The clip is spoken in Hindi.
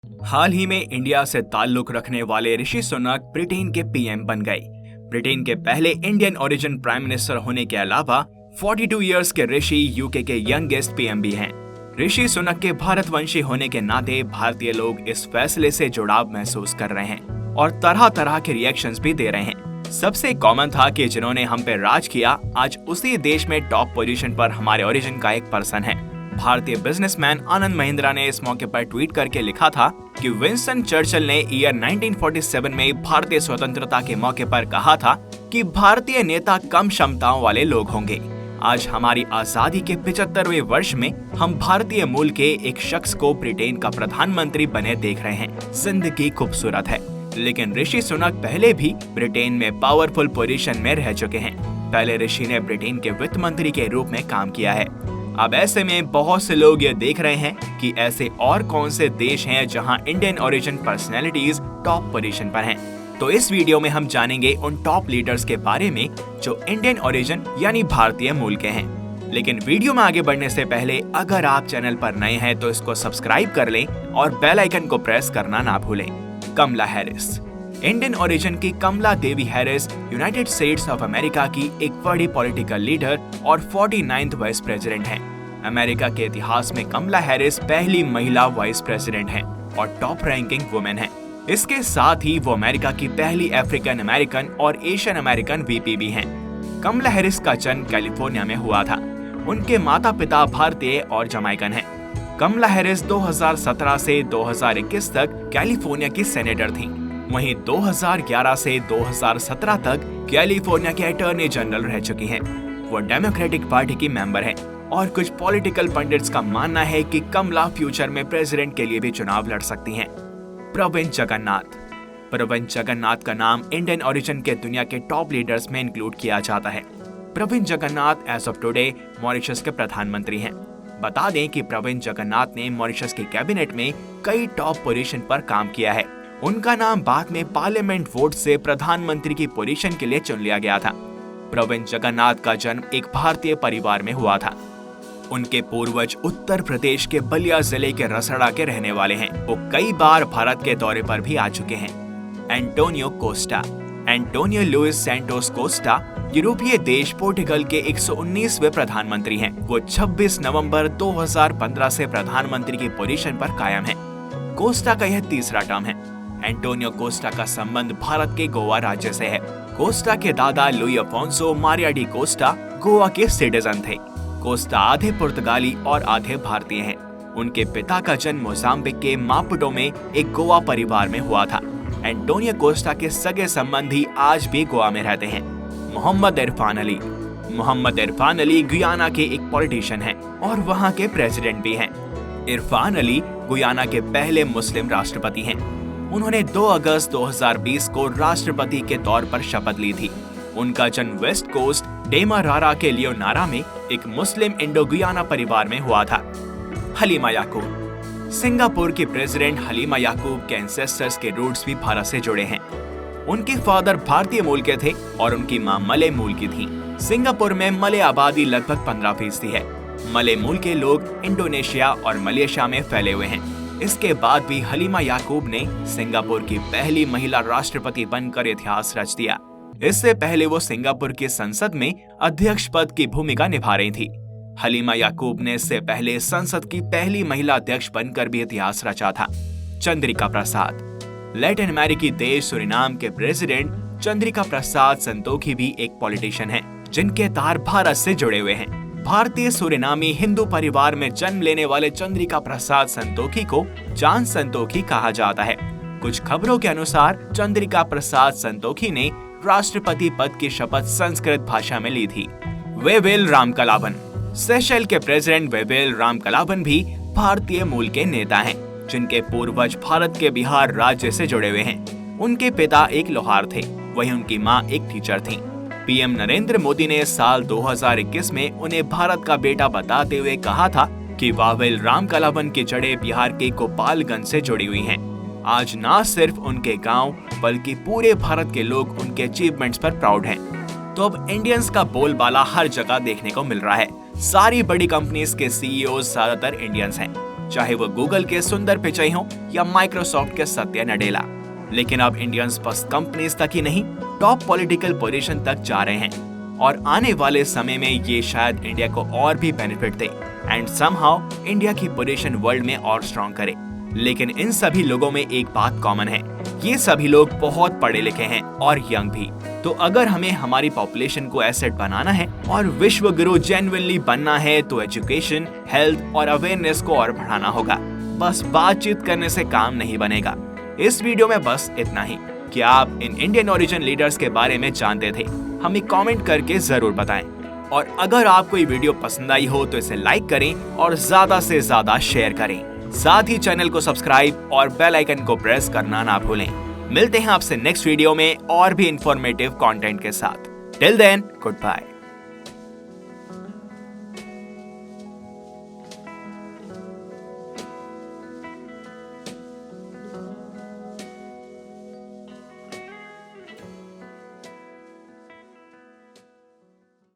हाल ही में इंडिया से ताल्लुक रखने वाले ऋषि सुनक ब्रिटेन के पीएम बन गए। ब्रिटेन के पहले इंडियन ओरिजिन प्राइम मिनिस्टर होने के अलावा 42 इयर्स के ऋषि यूके के यंगेस्ट पीएम भी हैं। ऋषि सुनक के भारतवंशी होने के नाते भारतीय लोग इस फैसले से जुड़ाव महसूस कर रहे हैं और तरह तरह के रिएक्शंस भी दे रहे हैं। सबसे कॉमन था कि जिन्होंने हम पे राज किया आज उसी देश में टॉप पोजीशन पर हमारे ओरिजिन का एक पर्सन है। भारतीय बिजनेसमैन आनंद महिंद्रा ने इस मौके पर ट्वीट करके लिखा था कि विंस्टन चर्चिल ने ईयर 1947 में भारतीय स्वतंत्रता के मौके पर कहा था कि भारतीय नेता कम क्षमताओं वाले लोग होंगे। आज हमारी आजादी के 75वें वर्ष में हम भारतीय मूल के एक शख्स को ब्रिटेन का प्रधानमंत्री बने देख रहे हैं। जिंदगी खूबसूरत है, लेकिन ऋषि सुनक पहले भी ब्रिटेन में पावरफुल पोजीशन में रह चुके हैं। पहले ऋषि ने ब्रिटेन के वित्त मंत्री के रूप में काम किया है। अब ऐसे में बहुत से लोग ये देख रहे हैं कि ऐसे और कौन से देश हैं जहां Indian origin personalities top position पर हैं। तो इस वीडियो में हम जानेंगे उन टॉप लीडर्स के बारे में जो इंडियन ओरिजिन यानी भारतीय मूल के हैं। लेकिन वीडियो में आगे बढ़ने से पहले अगर आप चैनल पर नए हैं तो इसको सब्सक्राइब कर लें और बेल आइकन को प्रेस करना ना भूलें। कमला हैरिस। इंडियन ओरिजिन की Kamala Devi Harris United States of America की एक बड़ी पॉलिटिकल लीडर और 49th वाइस प्रेसिडेंट हैं। अमेरिका के इतिहास में कमला हैरिस पहली महिला वाइस प्रेसिडेंट हैं और टॉप रैंकिंग वुमेन हैं। इसके साथ ही वो अमेरिका की पहली अफ्रीकन अमेरिकन और एशियन अमेरिकन वीपी भी हैं। कमला हैरिस का जन्म कैलिफोर्निया में हुआ था। उनके माता पिता भारतीय और जमाइकन हैं। कमला हैरिस 2017 से 2021 तक कैलिफोर्निया की सेनेटर थीं। वहीं 2011 से 2017 तक कैलिफोर्निया के अटॉर्नी जनरल रह चुकी हैं। वो डेमोक्रेटिक पार्टी की मेंबर हैं और कुछ पॉलिटिकल पंडित्स का मानना है कि कमला फ्यूचर में प्रेसिडेंट के लिए भी चुनाव लड़ सकती हैं। प्रविंद जगन्नाथ। प्रविंद जगन्नाथ का नाम इंडियन ओरिजिन के दुनिया के टॉप लीडर्स में इंक्लूड किया जाता है। Pravind Jugnauth as of today Mauritius के प्रधानमंत्री हैं। बता दें कि प्रविंद जगन्नाथ ने मॉरिशस की कैबिनेट में कई टॉप पोजीशन पर काम किया है। उनका नाम बाद में पार्लियामेंट वोट से प्रधानमंत्री की पोजीशन के लिए चुन लिया गया था। प्रविंद जगन्नाथ का जन्म एक भारतीय परिवार में हुआ था। उनके पूर्वज उत्तर प्रदेश के बलिया जिले के रसड़ा के रहने वाले हैं। वो कई बार भारत के दौरे पर भी आ चुके हैं। Antonio Costa. Antonio Luis Santos Costa यूरोपीय देश पोर्टुगल के 119वें प्रधानमंत्री हैं। वो 26 नवंबर 2015 से प्रधानमंत्री की पोजीशन पर कायम है। कोस्टा का यह तीसरा टर्म है। एंटोनियो कोस्टा का संबंध भारत के गोवा राज्य से है। कोस्टा के दादा Louis Afonso Maria de Costa Goa के सिटीजन थे। कोस्टा आधे पुर्तगाली और आधे भारतीय हैं। उनके पिता का जन्म मोजाम्बिक के मापुटो में एक गोवा परिवार में हुआ था। एंटोनियो कोस्टा के सगे संबंधी आज भी गोवा में रहते हैं। मोहम्मद इरफान अली। मोहम्मद इरफान अली गुयाना के एक पॉलिटिशियन हैं और वहां के प्रेसिडेंट भी हैं। इरफान अली गुयाना के पहले मुस्लिम राष्ट्रपति हैं। उन्होंने 2 अगस्त 2020 को राष्ट्रपति के तौर पर शपथ ली थी। उनका जन्म वेस्ट कोस्ट डेमारारा के लियोनारा में एक मुस्लिम इंडो गुयाना परिवार में हुआ था। हलीमा याकूब। सिंगापुर की प्रेसिडेंट हलीमा याकूब के एंसेस्टर्स के रूट्स भी भारत से जुड़े हैं। उनके फादर भारतीय मूल के थे और उनकी मां मलय मूल की थी। सिंगापुर में मलय आबादी लगभग 15% है। मलय मूल के लोग इंडोनेशिया और मलेशिया में फैले हुए हैं। इसके बाद भी हलीमा याकूब ने सिंगापुर की पहली महिला राष्ट्रपति बनकर इतिहास रच दिया। इससे पहले वो सिंगापुर की संसद में अध्यक्ष पद की भूमिका निभा रही थी। हलीमा याकूब ने इससे पहले संसद की पहली महिला अध्यक्ष बनकर भी इतिहास रचा था। चंद्रिका प्रसाद। लैटिन अमेरिकी देश सूरीनाम के प्रेसिडेंट चंद्रिका प्रसाद संतोखी भी एक पॉलिटिशियन हैं, जिनके तार भारत से जुड़े हुए हैं। भारतीय सूरीनामी हिंदू परिवार में जन्म लेने वाले चंद्रिका प्रसाद संतोखी को चांद संतोखी कहा जाता है। कुछ खबरों के अनुसार चंद्रिका प्रसाद संतोखी ने राष्ट्रपति पद की शपथ संस्कृत भाषा में ली थी। Wavell Ramkalawan. सेशेल के प्रेसिडेंट वेवेल रामकलावन भी भारतीय मूल के नेता हैं, जिनके पूर्वज भारत के बिहार राज्य से जुड़े हुए हैं। उनके पिता एक लोहार थे, वहीं उनकी मां एक टीचर थीं। पीएम नरेंद्र मोदी ने साल 2021 में उन्हें भारत का बेटा बताते हुए कहा था कि वेवेल रामकलावन की जड़ें बिहार के गोपालगंज से जुड़ी हुई हैं। आज न सिर्फ उनके गांव बल्कि पूरे भारत के लोग उनके अचीवमेंट्स पर प्राउड हैं। तो अब इंडियंस का बोलबाला हर जगह देखने को मिल रहा है। सारी बड़ी कंपनीज के सीईओ ज्यादातर इंडियंस हैं। चाहे वो गूगल के सुंदर पिचाई हो या माइक्रोसॉफ्ट के सत्य नडेला। लेकिन अब इंडियंस बस कंपनीज तक ही नहीं, टॉप पॉलिटिकल पोजीशन तक जा रहे हैं और आने वाले समय में ये शायद इंडिया को और भी benefit they and somehow India की पोजीशन वर्ल्ड में और स्ट्रॉन्ग करे। लेकिन इन सभी लोगों में एक बात कॉमन है, ये सभी लोग बहुत पढ़े लिखे हैं और यंग भी। तो अगर हमें हमारी पॉपुलेशन को एसेट बनाना है और विश्व गुरु जेन्युइनली बनना है तो एजुकेशन, हेल्थ और अवेयरनेस को और बढ़ाना होगा। बस बातचीत करने से काम नहीं बनेगा। इस वीडियो में बस इतना ही। क्या आप इन इंडियन ओरिजिन लीडर्स के बारे में जानते थे? हमें कमेंट करके जरूर बताएं। और अगर आपको ये वीडियो पसंद आई हो तो इसे लाइक करें और ज्यादा से ज्यादा शेयर करें। साथ ही चैनल को सब्सक्राइब और बेल आइकन को प्रेस करना ना भूलें। मिलते हैं आपसे नेक्स्ट वीडियो में और भी इंफॉर्मेटिव कंटेंट के साथ। Till then, good bye.